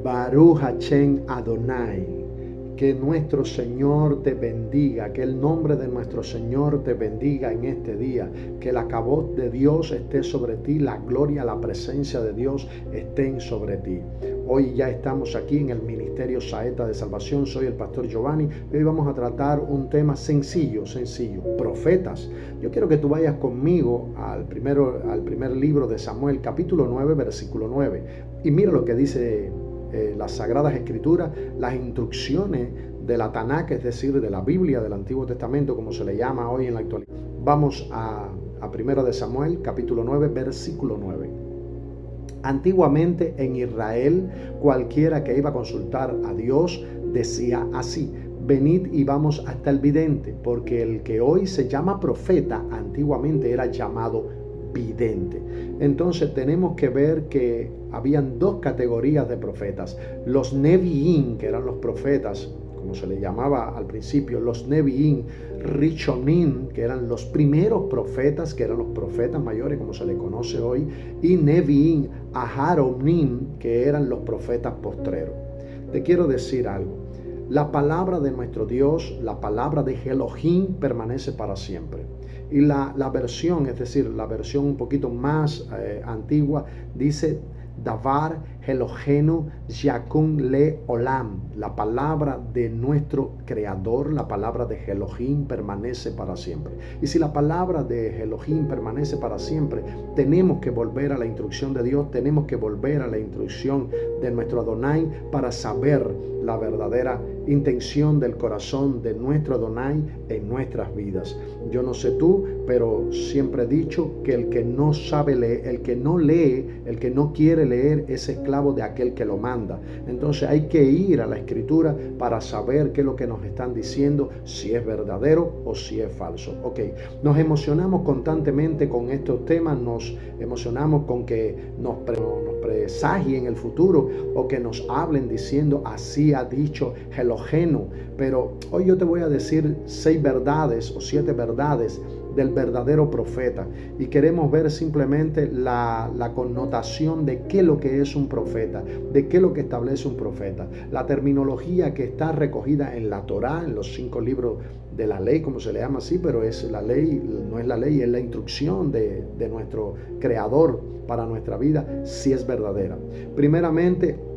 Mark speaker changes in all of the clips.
Speaker 1: Baruch Hashem Adonai. Que nuestro Señor te bendiga, que el nombre de nuestro Señor te bendiga en este día, que la cabot de Dios esté sobre ti, la gloria, la presencia de Dios estén sobre ti. Hoy ya estamos aquí en el Ministerio Saeta de Salvación, soy el Pastor Giovanni, y hoy vamos a tratar un tema sencillo, profetas. Yo quiero que tú vayas conmigo al primer libro de Samuel, capítulo 9, versículo 9, y mira lo que dice las Sagradas Escrituras, las instrucciones de la Tanakh, es decir, de la Biblia del Antiguo Testamento, como se le llama hoy en la actualidad. Vamos a 1 de Samuel, capítulo 9, versículo 9. Antiguamente en Israel, cualquiera que iba a consultar a Dios decía así: venid y vamos hasta el vidente, porque el que hoy se llama profeta, antiguamente era llamado vidente. Entonces tenemos que ver que habían dos categorías de profetas: los Nevi'im, que eran los profetas, como se le llamaba al principio, los Nevi'im Rishonim, que eran los primeros profetas, que eran los profetas mayores, como se le conoce hoy, y Nevi'im Aharonim, que eran los profetas postreros. Te quiero decir algo: la palabra de nuestro Dios, la palabra de Elohim, permanece para siempre. Y la versión, es decir, la versión un poquito más antigua, dice Davar Elohenu Yakun Le Olam. La palabra de nuestro Creador, la palabra de Elohim, permanece para siempre. Y si la palabra de Elohim permanece para siempre, tenemos que volver a la instrucción de Dios, tenemos que volver a la instrucción de nuestro Adonai para saber la verdadera intención del corazón de nuestro Adonai en nuestras vidas. Yo no sé tú, pero siempre he dicho que el que no sabe leer, el que no lee, el que no quiere leer, es esclavo de aquel que lo manda. Entonces hay que ir a la Escritura para saber qué es lo que nos están diciendo, si es verdadero o si es falso. Nos emocionamos constantemente con estos temas, nos emocionamos con que nos presagien el futuro o que nos hablen diciendo así ha dicho Elohenu. Pero hoy yo te voy a decir 6 verdades o 7 verdades del verdadero profeta, y queremos ver simplemente la connotación de qué es lo que es un profeta, de qué es lo que establece un profeta, la terminología que está recogida en la Torá, en los 5 libros de la ley, como se le llama así, pero es la ley, no es la ley, es la instrucción de nuestro Creador para nuestra vida, si es verdadera. Primeramente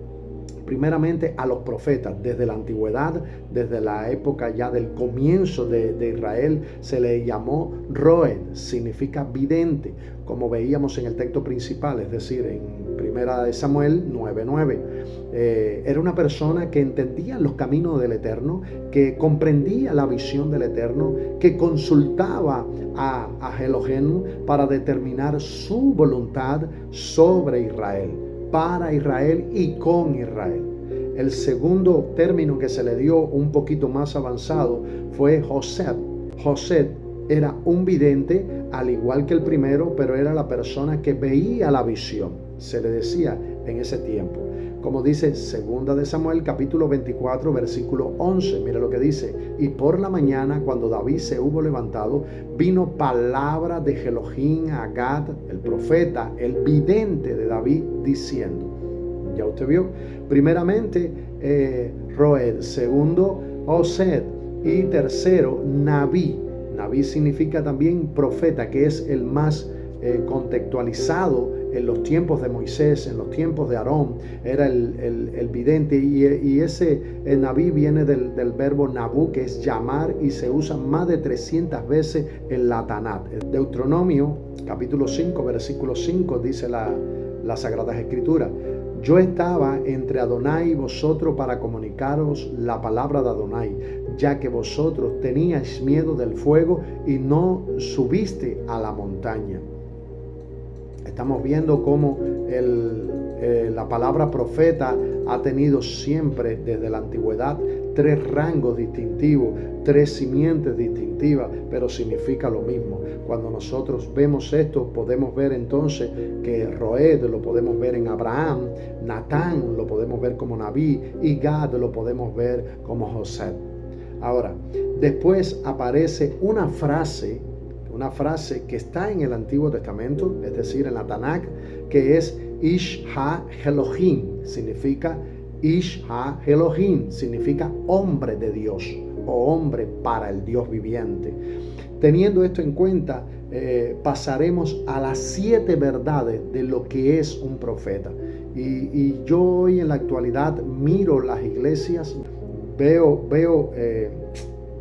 Speaker 1: a los profetas. Desde la antigüedad, desde la época ya del comienzo de Israel, se le llamó Roed, significa vidente, como veíamos en el texto principal, es decir, en 1 de Samuel 9:9. Era una persona que entendía los caminos del Eterno, que comprendía la visión del Eterno, que consultaba a Elohim para determinar su voluntad sobre Israel, para Israel y con Israel. El segundo término que se le dio un poquito más avanzado fue José. José era un vidente, al igual que el primero, pero era la persona que veía la visión, se le decía en ese tiempo. Como dice 2 de Samuel, capítulo 24, versículo 11. Mira lo que dice: y por la mañana, cuando David se hubo levantado, vino palabra de Elohim a Gad, el profeta, el vidente de David, diciendo. Ya usted vio, primeramente Roed, segundo Osed y tercero Naví. Naví significa también profeta, que es el más contextualizado en los tiempos de Moisés, en los tiempos de Aarón, era el vidente, y ese Naví viene del verbo Nabú, que es llamar, y se usa más de 300 veces en la Tanakh. Deuteronomio, capítulo 5, versículo 5, dice las Sagradas Escrituras: yo estaba entre Adonai y vosotros para comunicaros la palabra de Adonai, ya que vosotros teníais miedo del fuego y no subiste a la montaña. Estamos viendo cómo la palabra profeta ha tenido siempre desde la antigüedad 3 rangos distintivos, 3 simientes distintivas, pero significa lo mismo. Cuando nosotros vemos esto, podemos ver entonces que Roed lo podemos ver en Abraham, Natán lo podemos ver como Naví, y Gad lo podemos ver como José. Ahora, después aparece una frase que está en el Antiguo Testamento, es decir, en la Tanakh, que es Ish Ha Elohim, significa Ish ha Elohim significa hombre de Dios o hombre para el Dios viviente. Teniendo esto en cuenta, pasaremos a las 7 verdades de lo que es un profeta. Y yo hoy en la actualidad miro las iglesias, veo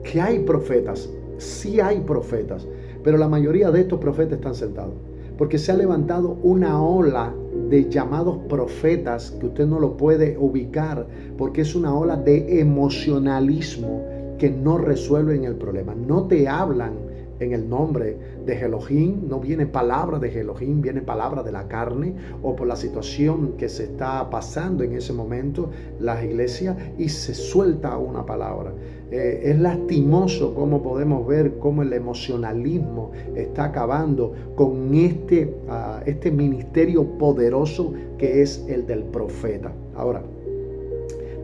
Speaker 1: que hay profetas, sí hay profetas, pero la mayoría de estos profetas están sentados, porque se ha levantado una ola de llamados profetas que usted no lo puede ubicar, porque es una ola de emocionalismo que no resuelven el problema. No te hablan en el nombre de Elohim, no viene palabra de Elohim, viene palabra de la carne o por la situación que se está pasando en ese momento las iglesias, y se suelta una palabra. Es lastimoso cómo podemos ver cómo el emocionalismo está acabando con este ministerio poderoso que es el del profeta. Ahora,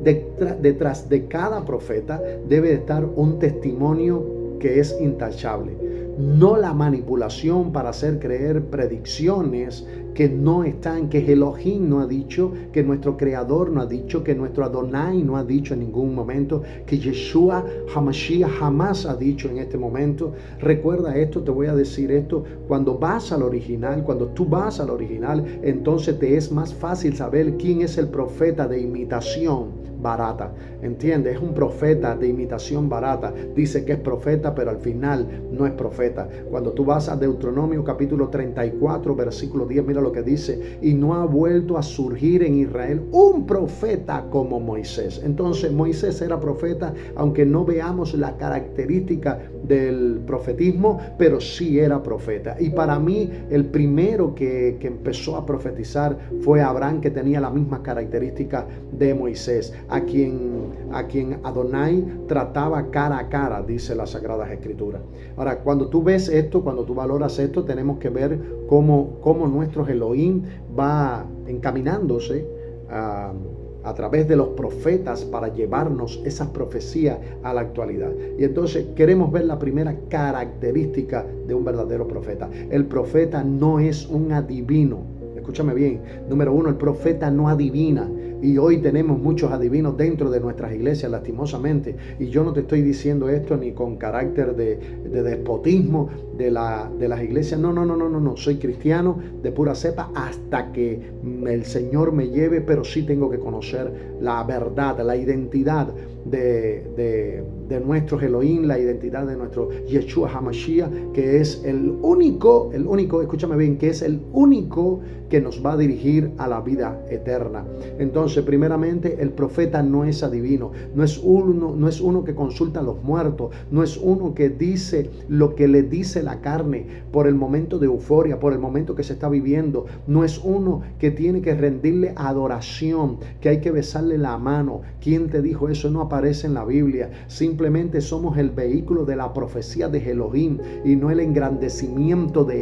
Speaker 1: detrás de cada profeta debe estar un testimonio que es intachable, no la manipulación para hacer creer predicciones que no están, que Elohim no ha dicho, que nuestro Creador no ha dicho, que nuestro Adonai no ha dicho en ningún momento, que Yeshua HaMashiach jamás ha dicho en este momento. Recuerda esto, te voy a decir esto, cuando vas al original, cuando tú vas al original, entonces te es más fácil saber quién es el profeta de imitación barata. ¿Entiendes? Es un profeta de imitación barata. Dice que es profeta, pero al final no es profeta. Cuando tú vas a Deuteronomio capítulo 34, versículo 10, mira lo que dice: y no ha vuelto a surgir en Israel un profeta como Moisés. Entonces Moisés era profeta, aunque no veamos la característica del profetismo, pero sí era profeta. Y para mí el primero que empezó a profetizar fue Abraham, que tenía la misma característica de Moisés, a quien Adonai trataba cara a cara, dice las Sagradas Escrituras. Ahora, cuando tú ves esto, cuando tú valoras esto, tenemos que ver cómo nuestro Elohim va encaminándose a través de los profetas para llevarnos esas profecías a la actualidad. Y entonces queremos ver la primera característica de un verdadero profeta. El profeta no es un adivino. Escúchame bien. Número 1, el profeta no adivina. Y hoy tenemos muchos adivinos dentro de nuestras iglesias, lastimosamente. Y yo no te estoy diciendo esto ni con carácter de despotismo de las iglesias. No. Soy cristiano de pura cepa hasta que el Señor me lleve, pero sí tengo que conocer la verdad, la identidad de nuestro Elohim, la identidad de nuestro Yeshua HaMashiach, que es el único, escúchame bien, que es el único que nos va a dirigir a la vida eterna. Entonces, primeramente, el profeta no es adivino, no es uno que consulta a los muertos, no es uno que dice lo que le dice la carne por el momento de euforia, por el momento que se está viviendo, no es uno que tiene que rendirle adoración, que hay que besarle la mano. ¿Quién te dijo eso? No aparece en la Biblia. Simplemente somos el vehículo de la profecía de Elohim y no el engrandecimiento de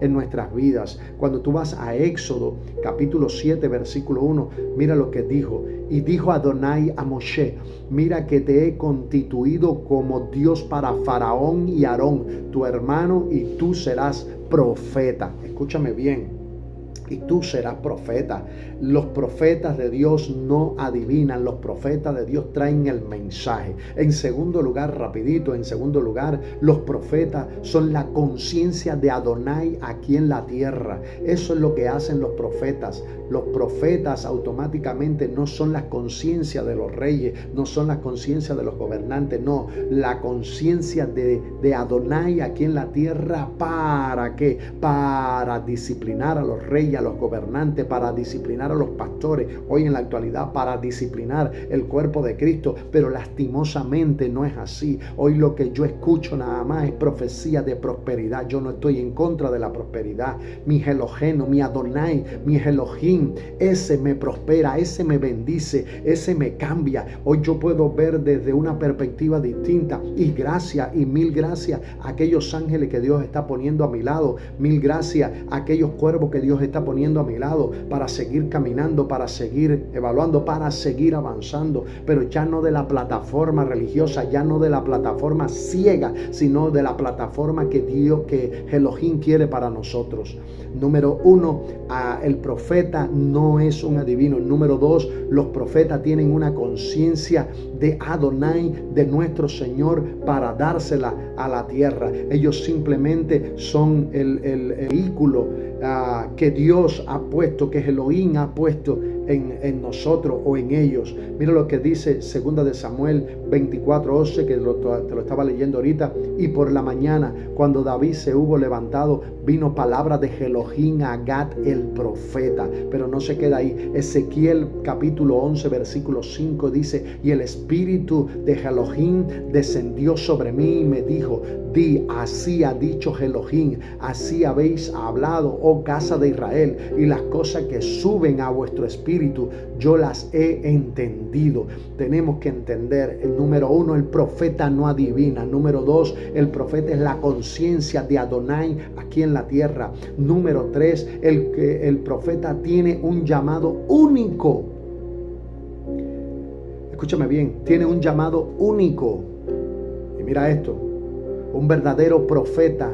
Speaker 1: en nuestras vidas. Cuando tú vas a Éxodo capítulo 7 versículo 1, mira lo que dijo: y dijo Adonai a Moshe: mira que te he constituido como Dios para Faraón y Aarón, tu hermano, y tú serás profeta. Escúchame bien. Y tú serás profeta. Los profetas de Dios no adivinan, los profetas de Dios traen el mensaje. En segundo lugar, los profetas son la conciencia de Adonai aquí en la tierra. Eso es lo que hacen los profetas. Los profetas automáticamente no son la conciencia de los reyes, no son la conciencia de los gobernantes, no, la conciencia de Adonai aquí en la tierra. ¿Para qué? Para disciplinar a los reyes, a los gobernantes, para disciplinar a los pastores, hoy en la actualidad para disciplinar el cuerpo de Cristo, pero lastimosamente no es así. Hoy lo que yo escucho nada más es profecía de prosperidad. Yo no estoy en contra de la prosperidad. Mi Eloheno, mi Adonai, mi Elohim, ese me prospera, ese me bendice, ese me cambia. Hoy yo puedo ver desde una perspectiva distinta, y gracias y mil gracias a aquellos ángeles que Dios está poniendo a mi lado, mil gracias a aquellos cuervos que Dios está poniendo a mi lado para seguir caminando, para seguir evaluando, para seguir avanzando, pero ya no de la plataforma religiosa, ya no de la plataforma ciega, sino de la plataforma que Dios, que Elohim quiere para nosotros. Número 1, el profeta no es un adivino. Número 2, los profetas tienen una conciencia de Adonai, de nuestro Señor, para dársela a la tierra. Ellos simplemente son el vehículo que Dios ha puesto, que Elohim ha puesto en nosotros o en ellos. Mira lo que dice 2 de Samuel 24:11, que te lo estaba leyendo ahorita. Y por la mañana, cuando David se hubo levantado, vino palabra de Elohim a Gad el profeta. Pero no se queda ahí. Ezequiel capítulo 11 versículo 5 dice: y el espíritu de Elohim descendió sobre mí y me dijo: di, así ha dicho Elohim, así habéis hablado, oh casa de Israel, y las cosas que suben a vuestro espíritu, yo las he entendido. Tenemos que entender, el número 1, el profeta no adivina. Número 2, el profeta es la conciencia de Adonai aquí en la tierra. Número 3, el profeta tiene un llamado único. Escúchame bien, tiene un llamado único. Y mira esto, un verdadero profeta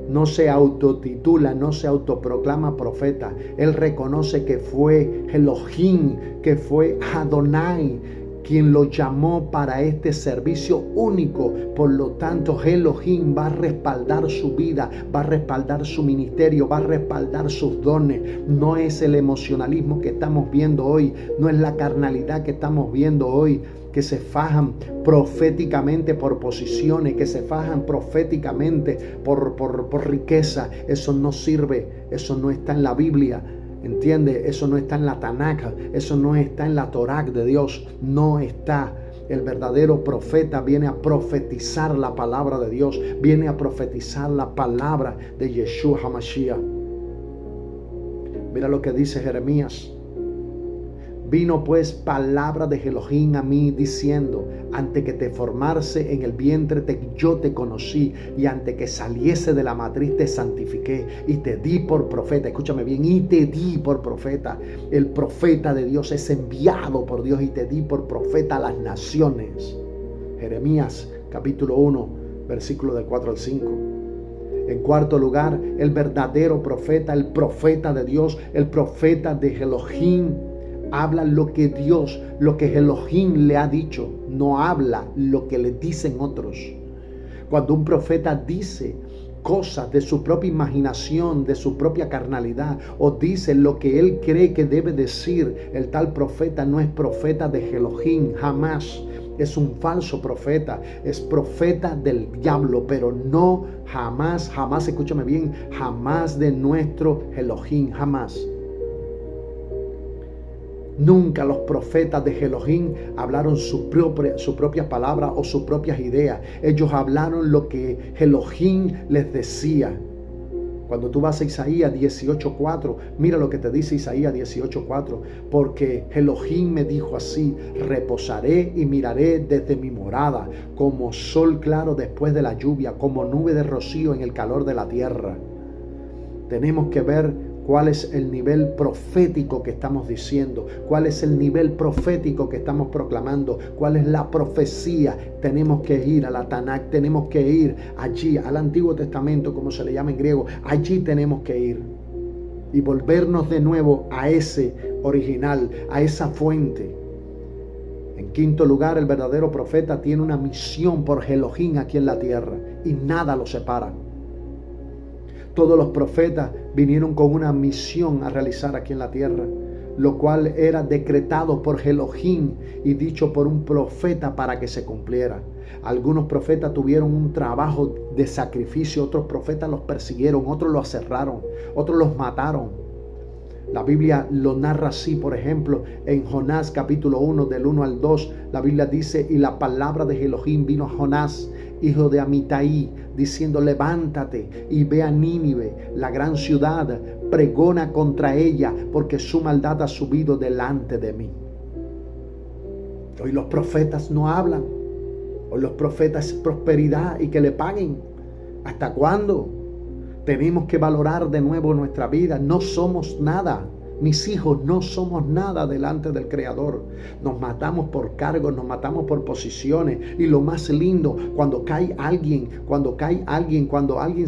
Speaker 1: no se autotitula, no se autoproclama profeta. Él reconoce que fue Elohim, que fue Adonai quien lo llamó para este servicio único. Por lo tanto, Elohim va a respaldar su vida, va a respaldar su ministerio, va a respaldar sus dones. No es el emocionalismo que estamos viendo hoy, no es la carnalidad que estamos viendo hoy, que se fajan proféticamente por posiciones, que se fajan proféticamente por riqueza. Eso no sirve, eso no está en la Biblia. ¿Entiende? Eso no está en la Tanakh, eso no está en la Torah de Dios, no está. El verdadero profeta viene a profetizar la palabra de Dios, viene a profetizar la palabra de Yeshua HaMashiach. Mira lo que dice Jeremías. Vino pues palabra de Elohim a mí diciendo: antes que te formase en el vientre yo te conocí, y antes que saliese de la matriz te santifiqué y te di por profeta. Escúchame bien, y te di por profeta. El profeta de Dios es enviado por Dios, y te di por profeta a las naciones. Jeremías capítulo 1 versículo del 4 al 5. En cuarto lugar, el verdadero profeta, el profeta de Dios, el profeta de Elohim, habla lo que Dios, lo que Elohim le ha dicho. No habla lo que le dicen otros. Cuando un profeta dice cosas de su propia imaginación, de su propia carnalidad, o dice lo que él cree que debe decir, el tal profeta no es profeta de Elohim, jamás. Es un falso profeta, es profeta del diablo, pero no jamás, escúchame bien, jamás de nuestro Elohim, jamás. Nunca los profetas de Elohim hablaron su propia palabra o sus propias ideas. Ellos hablaron lo que Elohim les decía. Cuando tú vas a Isaías 18:4, mira lo que te dice Isaías 18:4. Porque Elohim me dijo así: reposaré y miraré desde mi morada, como sol claro después de la lluvia, como nube de rocío en el calor de la tierra. Tenemos que ver cuál es el nivel profético que estamos diciendo, cuál es el nivel profético que estamos proclamando, cuál es la profecía. Tenemos que ir a la Tanakh, tenemos que ir allí, al Antiguo Testamento, como se le llama en griego. Allí tenemos que ir y volvernos de nuevo a ese original, a esa fuente. En quinto lugar, el verdadero profeta tiene una misión por Elohim aquí en la tierra, y nada lo separa. Todos los profetas vinieron con una misión a realizar aquí en la tierra, lo cual era decretado por Elohim y dicho por un profeta para que se cumpliera. Algunos profetas tuvieron un trabajo de sacrificio, otros profetas los persiguieron, otros los aserraron, otros los mataron. La Biblia lo narra así, por ejemplo, en Jonás capítulo 1 del 1 al 2, la Biblia dice: y la palabra de Elohim vino a Jonás, hijo de Amitai, diciendo: levántate y ve a Nínive, la gran ciudad, pregona contra ella, porque su maldad ha subido delante de mí. Hoy los profetas no hablan. Hoy los profetas es prosperidad y que le paguen. ¿Hasta cuándo? Tenemos que valorar de nuevo nuestra vida. No somos nada. Mis hijos, no somos nada delante del Creador. Nos matamos por cargos, nos matamos por posiciones. Y lo más lindo, cuando alguien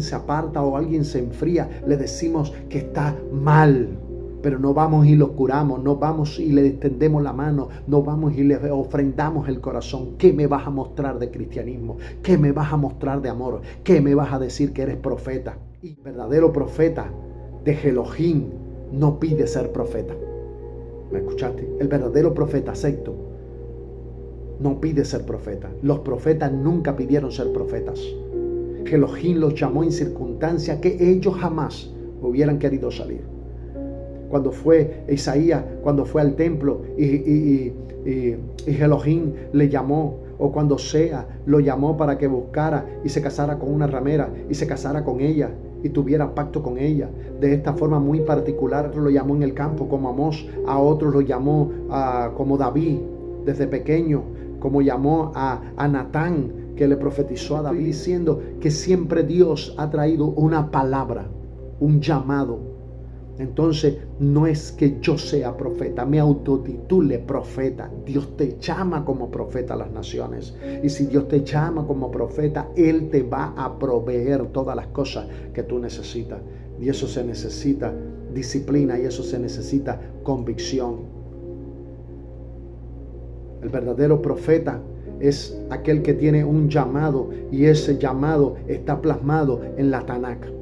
Speaker 1: se aparta o alguien se enfría, le decimos que está mal. Pero no vamos y lo curamos, no vamos y le extendemos la mano, no vamos y le ofrendamos el corazón. ¿Qué me vas a mostrar de cristianismo? ¿Qué me vas a mostrar de amor? ¿Qué me vas a decir que eres profeta? Y verdadero profeta de Elohim no pide ser profeta. ¿Me escuchaste? El verdadero profeta acepto no pide ser profeta. Los profetas nunca pidieron ser profetas. Elohim los llamó en circunstancias que ellos jamás hubieran querido salir. Cuando fue Isaías, cuando fue al templo y Elohim le llamó, o cuando Sea lo llamó para que buscara y se casara con una ramera y se casara con ella y tuviera pacto con ella. De esta forma muy particular lo llamó en el campo como Amós, a otros lo llamó como David desde pequeño, como llamó a Natán, que le profetizó a David, diciendo que siempre Dios ha traído una palabra, un llamado. Entonces no es que yo sea profeta, me autotitule profeta. Dios te llama como profeta a las naciones. Y si Dios te llama como profeta, Él te va a proveer todas las cosas que tú necesitas. Y eso se necesita disciplina y eso se necesita convicción. El verdadero profeta es aquel que tiene un llamado y ese llamado está plasmado en la Tanakh.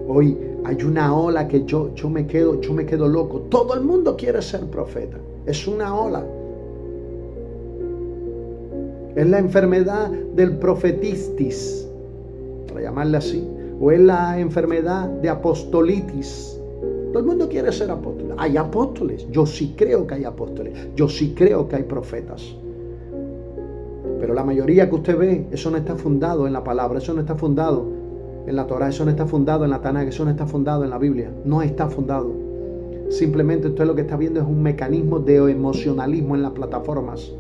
Speaker 1: Hoy hay una ola que yo me quedo loco. Todo el mundo quiere ser profeta. Es una ola. Es la enfermedad del profetistis, para llamarle así. O es la enfermedad de apostolitis. Todo el mundo quiere ser apóstol. Hay apóstoles. Yo sí creo que hay apóstoles. Yo sí creo que hay profetas. Pero la mayoría que usted ve, eso no está fundado en la palabra. Eso no está fundado en la Torah, eso no está fundado en la Tanakh, eso no está fundado en la Biblia. No está fundado. Simplemente usted lo que está viendo es un mecanismo de emocionalismo en las plataformas.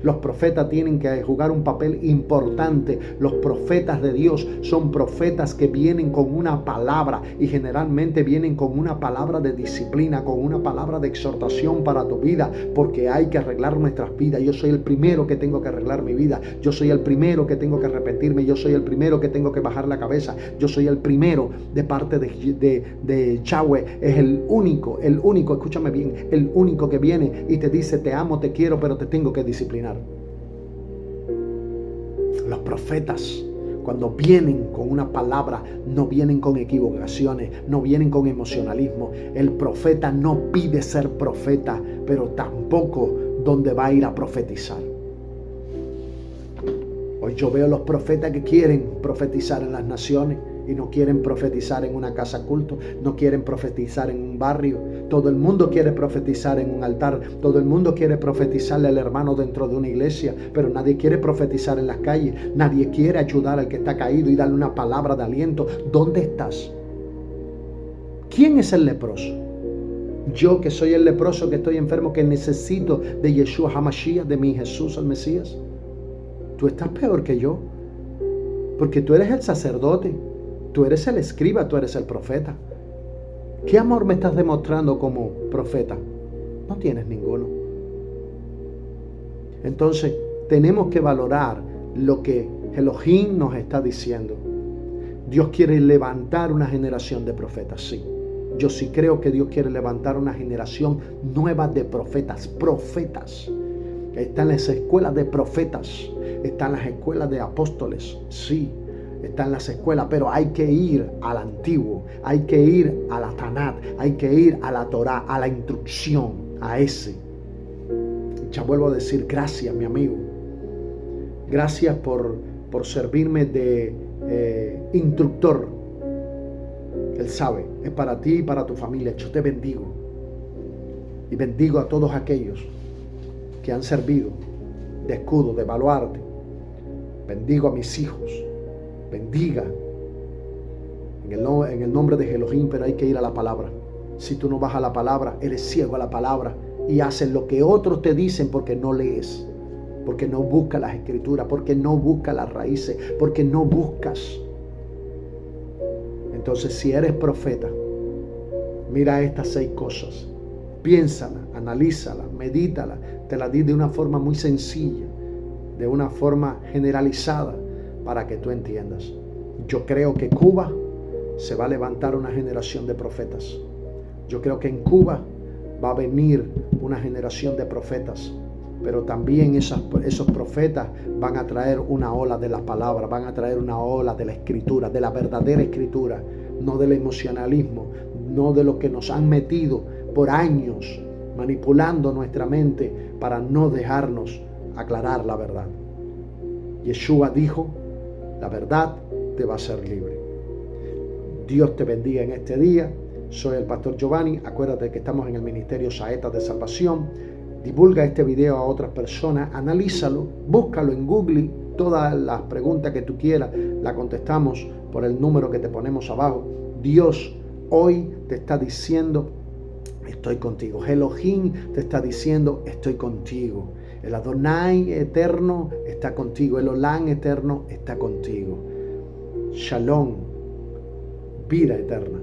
Speaker 1: Los profetas tienen que jugar un papel importante. Los profetas de Dios son profetas que vienen con una palabra y generalmente vienen con una palabra de disciplina, con una palabra de exhortación para tu vida, porque hay que arreglar nuestras vidas. Yo soy el primero que tengo que arreglar mi vida. Yo soy el primero que tengo que arrepentirme. Yo soy el primero que tengo que bajar la cabeza. Yo soy el primero de parte de Yahweh. Es el único, escúchame bien, el único que viene y te dice: te amo, te quiero, pero te tengo que disciplinar. Los profetas, cuando vienen con una palabra, no vienen con equivocaciones, no vienen con emocionalismo. El profeta no pide ser profeta, pero tampoco dónde va a ir a profetizar. Hoy yo veo los profetas que quieren profetizar en las naciones y no quieren profetizar en una casa culto, no quieren profetizar en un barrio. Todo el mundo quiere profetizar en un altar, todo el mundo quiere profetizarle al hermano dentro de una iglesia, pero nadie quiere profetizar en las calles, nadie quiere ayudar al que está caído y darle una palabra de aliento. ¿Dónde estás? ¿Quién es el leproso? Yo, que soy el leproso, que estoy enfermo, que necesito de Yeshua HaMashiach, de mi Jesús el Mesías. Tú estás peor que yo, porque tú eres el sacerdote, tú eres el escriba, tú eres el profeta. ¿Qué amor me estás demostrando como profeta? No tienes ninguno. Entonces, tenemos que valorar lo que Elohim nos está diciendo. Dios quiere levantar una generación de profetas, sí. Yo sí creo que Dios quiere levantar una generación nueva de profetas. Están las escuelas de profetas, están las escuelas de apóstoles, sí. Están las escuelas, pero hay que ir al antiguo, hay que ir a la Tanakh, hay que ir a la Torah, a la instrucción, a ese. Ya vuelvo a decir, gracias, mi amigo. Gracias por servirme de instructor. Él sabe, es para ti y para tu familia. Yo te bendigo. Y bendigo a todos aquellos que han servido de escudo, de baluarte. Bendigo a mis hijos. Bendiga en el nombre de Elohim, pero hay que ir a la palabra. Si tú no vas a la palabra, eres ciego a la palabra y haces lo que otros te dicen porque no lees. porque no buscas las escrituras, porque no buscas las raíces, porque no buscas. Entonces, si eres profeta, mira estas 6 cosas, piénsala, analízala, medítala, te la di de una forma muy sencilla, de una forma generalizada, para que tú entiendas. Yo creo que Cuba se va a levantar una generación de profetas. Yo creo que en Cuba va a venir una generación de profetas, pero también esos profetas van a traer una ola de la palabra, van a traer una ola de la escritura, de la verdadera escritura, no del emocionalismo, no de lo que nos han metido por años manipulando nuestra mente para no dejarnos aclarar la verdad. Yeshua dijo, la verdad te va a hacer libre. Dios te bendiga en este día. Soy el pastor Giovanni. Acuérdate que estamos en el Ministerio Saetas de Salvación. Divulga este video a otras personas. Analízalo. Búscalo en Google. Todas las preguntas que tú quieras las contestamos por el número que te ponemos abajo. Dios hoy te está diciendo, estoy contigo. Elohim te está diciendo, estoy contigo. El Adonai eterno está contigo. El Olam eterno está contigo. Shalom, vida eterna.